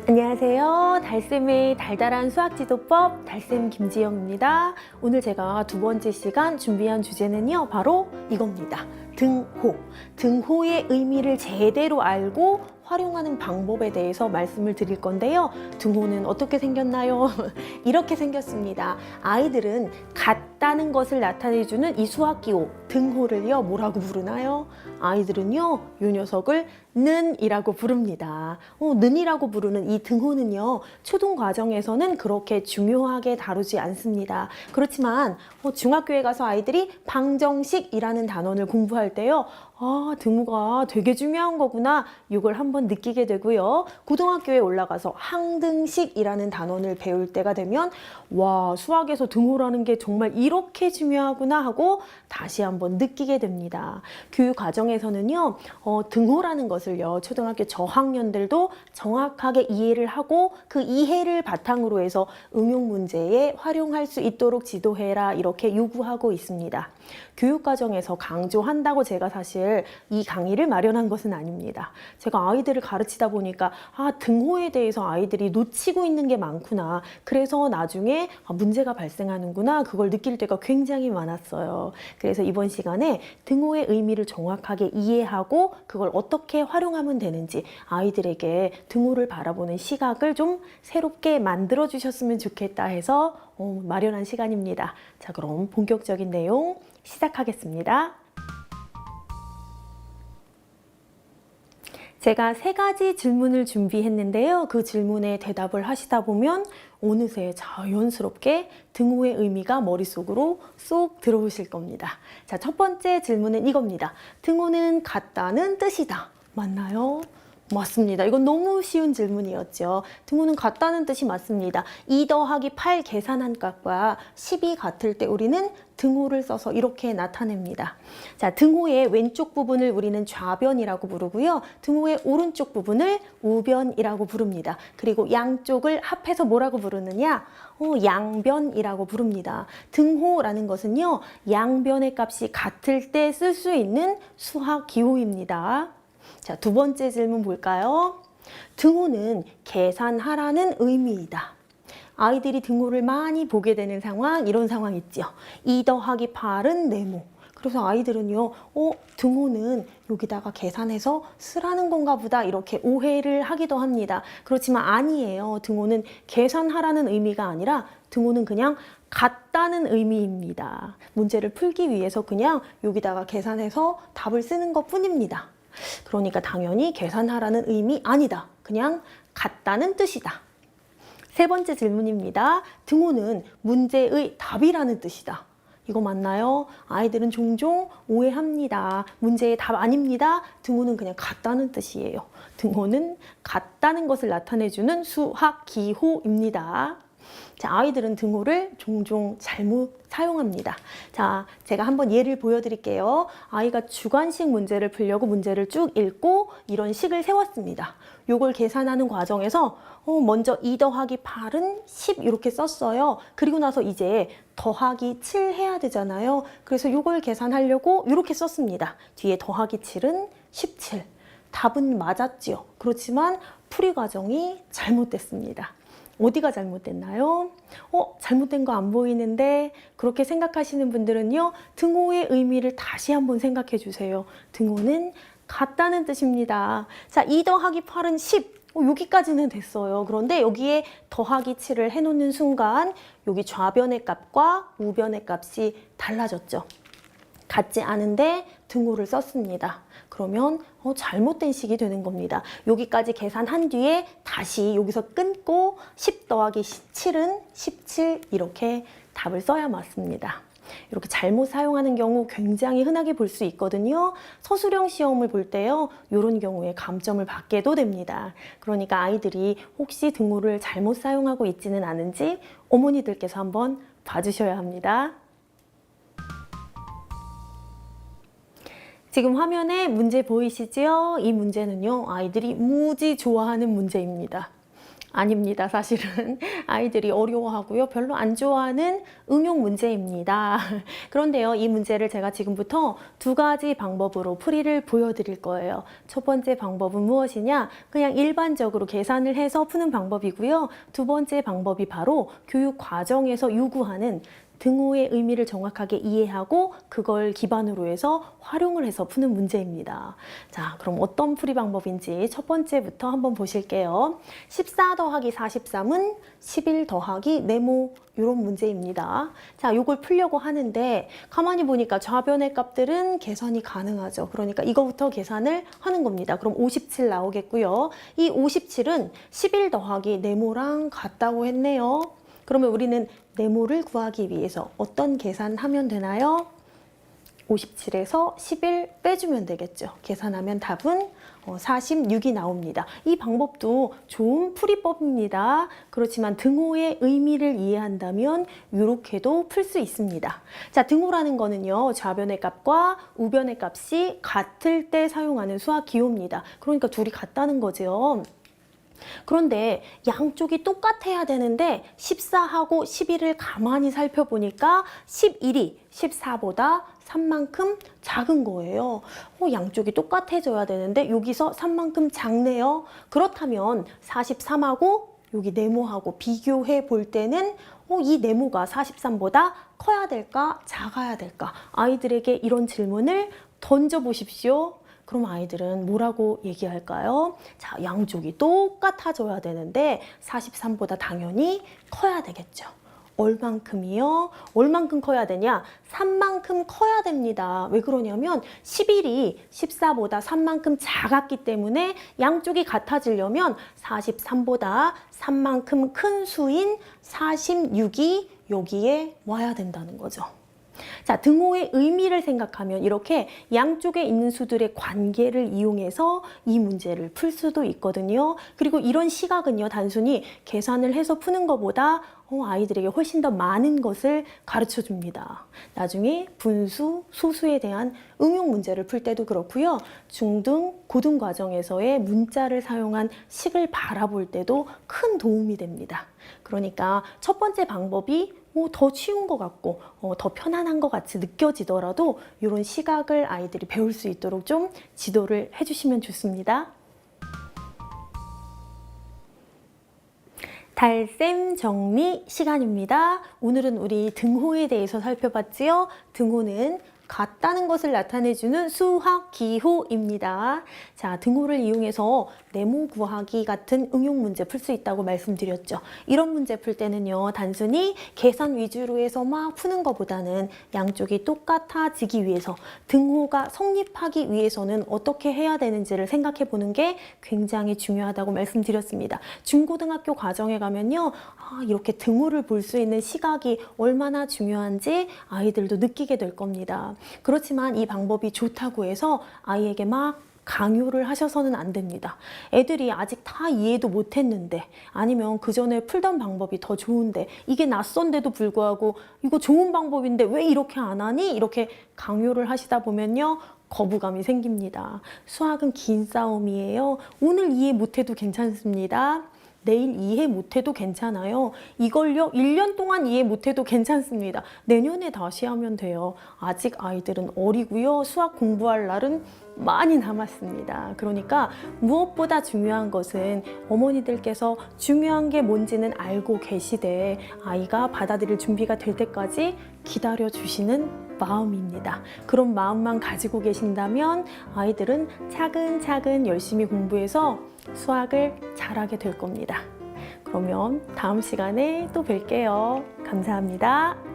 안녕하세요. 달쌤의 달달한 수학지도법 달쌤 김지영입니다. 오늘 제가 두 번째 시간 준비한 주제는요, 바로 이겁니다. 등호. 등호의 의미를 제대로 알고 활용하는 방법에 대해서 말씀을 드릴 건데요. 등호는 어떻게 생겼나요? 이렇게 생겼습니다. 아이들은 같다는 것을 나타내주는 이 수학기호, 등호를요, 뭐라고 부르나요? 아이들은요, 이 녀석을 는이라고 부릅니다. 는이라고 부르는 이 등호는요, 초등 과정에서는 그렇게 중요하게 다루지 않습니다. 그렇지만 중학교에 가서 아이들이 방정식이라는 단원을 공부할 때요, 등호가 되게 중요한 거구나, 이걸 한번 느끼게 되고요. 고등학교에 올라가서 항등식이라는 단원을 배울 때가 되면 와, 수학에서 등호라는 게 정말 이렇게 중요하구나 하고 다시 한번 느끼게 됩니다. 교육 과정에서는요, 등호라는 것을요, 초등학교 저학년들도 정확하게 이해를 하고 그 이해를 바탕으로 해서 응용 문제에 활용할 수 있도록 지도해라, 이렇게 요구하고 있습니다. 교육 과정에서 강조한다고 제가 사실 이 강의를 마련한 것은 아닙니다. 제가 아이들을 가르치다 보니까 등호에 대해서 아이들이 놓치고 있는 게 많구나, 그래서 나중에 문제가 발생하는구나, 그걸 느낄 때가 굉장히 많았어요. 그래서 이번 시간에 등호의 의미를 정확하게 이해하고 그걸 어떻게 활용하면 되는지 아이들에게 등호를 바라보는 시각을 좀 새롭게 만들어 주셨으면 좋겠다 해서 마련한 시간입니다. 자, 그럼 본격적인 내용 시작하겠습니다. 제가 3가지 질문을 준비했는데요. 그 질문에 대답을 하시다 보면 어느새 자연스럽게 등호의 의미가 머릿속으로 쏙 들어오실 겁니다. 자, 첫 번째 질문은 이겁니다. 등호는 같다는 뜻이다. 맞나요? 맞습니다. 이건 너무 쉬운 질문이었죠. 등호는 같다는 뜻이 맞습니다. 2 더하기 8 계산한 값과 10이 같을 때 우리는 등호를 써서 이렇게 나타냅니다. 자, 등호의 왼쪽 부분을 우리는 좌변이라고 부르고요. 등호의 오른쪽 부분을 우변이라고 부릅니다. 그리고 양쪽을 합해서 뭐라고 부르느냐? 양변이라고 부릅니다. 등호라는 것은요, 양변의 값이 같을 때 쓸 수 있는 수학 기호입니다. 자, 두 번째 질문 볼까요? 등호는 계산하라는 의미이다. 아이들이 등호를 많이 보게 되는 상황, 이런 상황 있죠. 2 더하기 8은 네모. 그래서 아이들은요, 등호는 여기다가 계산해서 쓰라는 건가 보다, 이렇게 오해를 하기도 합니다. 그렇지만 아니에요. 등호는 계산하라는 의미가 아니라 등호는 그냥 같다는 의미입니다. 문제를 풀기 위해서 그냥 여기다가 계산해서 답을 쓰는 것 뿐입니다. 그러니까 당연히 계산하라는 의미 아니다. 그냥 같다는 뜻이다. 세 번째 질문입니다. 등호는 문제의 답이라는 뜻이다. 이거 맞나요? 아이들은 종종 오해합니다. 문제의 답 아닙니다. 등호는 그냥 같다는 뜻이에요. 등호는 같다는 것을 나타내주는 수학 기호입니다. 자, 아이들은 등호를 종종 잘못 사용합니다. 자, 제가 한번 예를 보여드릴게요. 아이가 주관식 문제를 풀려고 문제를 쭉 읽고 이런 식을 세웠습니다. 요걸 계산하는 과정에서 먼저 2 더하기 8은 10 이렇게 썼어요. 그리고 나서 이제 더하기 7 해야 되잖아요. 그래서 요걸 계산하려고 이렇게 썼습니다. 뒤에 더하기 7은 17. 답은 맞았지요. 그렇지만 풀이 과정이 잘못됐습니다. 어디가 잘못됐나요? 잘못된 거 안 보이는데, 그렇게 생각하시는 분들은요, 등호의 의미를 다시 한번 생각해 주세요. 등호는 같다는 뜻입니다. 자, 2 더하기 8은 10. 여기까지는 됐어요. 그런데 여기에 더하기 7을 해놓는 순간 여기 좌변의 값과 우변의 값이 달라졌죠. 같지 않은데 등호를 썼습니다. 그러면 잘못된 식이 되는 겁니다. 여기까지 계산한 뒤에 다시 여기서 끊고 10 더하기 7은 17, 이렇게 답을 써야 맞습니다. 이렇게 잘못 사용하는 경우 굉장히 흔하게 볼 수 있거든요. 서술형 시험을 볼 때요, 이런 경우에 감점을 받게도 됩니다. 그러니까 아이들이 혹시 등호를 잘못 사용하고 있지는 않은지 어머니들께서 한번 봐주셔야 합니다. 지금 화면에 문제 보이시죠? 이 문제는요, 아이들이 무지 좋아하는 문제입니다. 아닙니다. 사실은 아이들이 어려워하고요. 별로 안 좋아하는 응용 문제입니다. 그런데요, 이 문제를 제가 지금부터 두 가지 방법으로 풀이를 보여드릴 거예요. 첫 번째 방법은 무엇이냐? 그냥 일반적으로 계산을 해서 푸는 방법이고요. 두 번째 방법이 바로 교육 과정에서 요구하는 등호의 의미를 정확하게 이해하고 그걸 기반으로 해서 활용을 해서 푸는 문제입니다. 자, 그럼 어떤 풀이 방법인지 첫 번째부터 한번 보실게요. 14 더하기 43은 11 더하기 네모, 이런 문제입니다. 자, 요걸 풀려고 하는데 가만히 보니까 좌변의 값들은 계산이 가능하죠. 그러니까 이거부터 계산을 하는 겁니다. 그럼 57 나오겠고요. 이 57은 11 더하기 네모랑 같다고 했네요. 그러면 우리는 네모를 구하기 위해서 어떤 계산하면 되나요? 57에서 11 빼주면 되겠죠. 계산하면 답은 46이 나옵니다. 이 방법도 좋은 풀이법입니다. 그렇지만 등호의 의미를 이해한다면 이렇게도 풀 수 있습니다. 자, 등호라는 거는요, 좌변의 값과 우변의 값이 같을 때 사용하는 수학 기호입니다. 그러니까 둘이 같다는 거죠. 그런데 양쪽이 똑같아야 되는데 14하고 11을 가만히 살펴보니까 11이 14보다 3만큼 작은 거예요. 양쪽이 똑같아져야 되는데 여기서 3만큼 작네요. 그렇다면 43하고 여기 네모하고 비교해 볼 때는 이 네모가 43보다 커야 될까 작아야 될까? 아이들에게 이런 질문을 던져보십시오. 그럼 아이들은 뭐라고 얘기할까요? 자, 양쪽이 똑같아져야 되는데 43보다 당연히 커야 되겠죠. 얼만큼이요? 얼만큼 커야 되냐? 3만큼 커야 됩니다. 왜 그러냐면 11이 14보다 3만큼 작았기 때문에 양쪽이 같아지려면 43보다 3만큼 큰 수인 46이 여기에 와야 된다는 거죠. 자, 등호의 의미를 생각하면 이렇게 양쪽에 있는 수들의 관계를 이용해서 이 문제를 풀 수도 있거든요. 그리고 이런 시각은요, 단순히 계산을 해서 푸는 것보다 아이들에게 훨씬 더 많은 것을 가르쳐 줍니다. 나중에 분수, 소수에 대한 응용 문제를 풀 때도 그렇고요. 중등, 고등 과정에서의 문자를 사용한 식을 바라볼 때도 큰 도움이 됩니다. 그러니까 첫 번째 방법이 더 쉬운 것 같고 더 편안한 것 같이 느껴지더라도 이런 시각을 아이들이 배울 수 있도록 좀 지도를 해주시면 좋습니다. 달셈 정리 시간입니다. 오늘은 우리 등호에 대해서 살펴봤지요. 등호는 같다는 것을 나타내주는 수학 기호입니다. 자, 등호를 이용해서 네모 구하기 같은 응용 문제 풀 수 있다고 말씀드렸죠. 이런 문제 풀 때는요, 단순히 계산 위주로 해서 막 푸는 것보다는 양쪽이 똑같아지기 위해서 등호가 성립하기 위해서는 어떻게 해야 되는지를 생각해 보는 게 굉장히 중요하다고 말씀드렸습니다. 중고등학교 과정에 가면요, 이렇게 등호를 볼 수 있는 시각이 얼마나 중요한지 아이들도 느끼게 될 겁니다. 그렇지만 이 방법이 좋다고 해서 아이에게 막 강요를 하셔서는 안 됩니다. 애들이 아직 다 이해도 못했는데, 아니면 그 전에 풀던 방법이 더 좋은데, 이게 낯선데도 불구하고 이거 좋은 방법인데 왜 이렇게 안 하니? 이렇게 강요를 하시다 보면요, 거부감이 생깁니다. 수학은 긴 싸움이에요. 오늘 이해 못해도 괜찮습니다. 내일 이해 못해도 괜찮아요. 이걸요 1년 동안 이해 못해도 괜찮습니다. 내년에 다시 하면 돼요. 아직 아이들은 어리고요. 수학 공부할 날은 많이 남았습니다. 그러니까 무엇보다 중요한 것은 어머니들께서 중요한 게 뭔지는 알고 계시되 아이가 받아들일 준비가 될 때까지 기다려 주시는 마음입니다. 그런 마음만 가지고 계신다면 아이들은 차근차근 열심히 공부해서 수학을 잘하게 될 겁니다. 그러면 다음 시간에 또 뵐게요. 감사합니다.